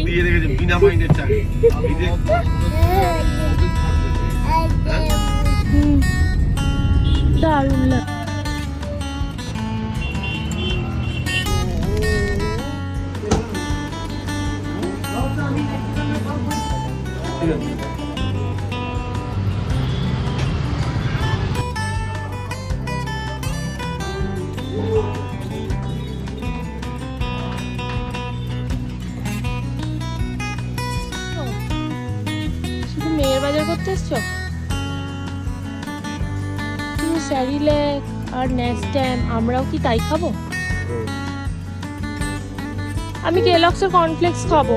দিয়ে রেখেছে বিনা মাইনের চাকরি। দারুণ লাগে। শুধু মেয়ের বাজার করতে এসছো? শুধু স্যারিল্যাক আর নেস্ট্যাম, আমরাও কি তাই খাবো? আমি কেলগসের কর্নফ্লেক্স খাবো।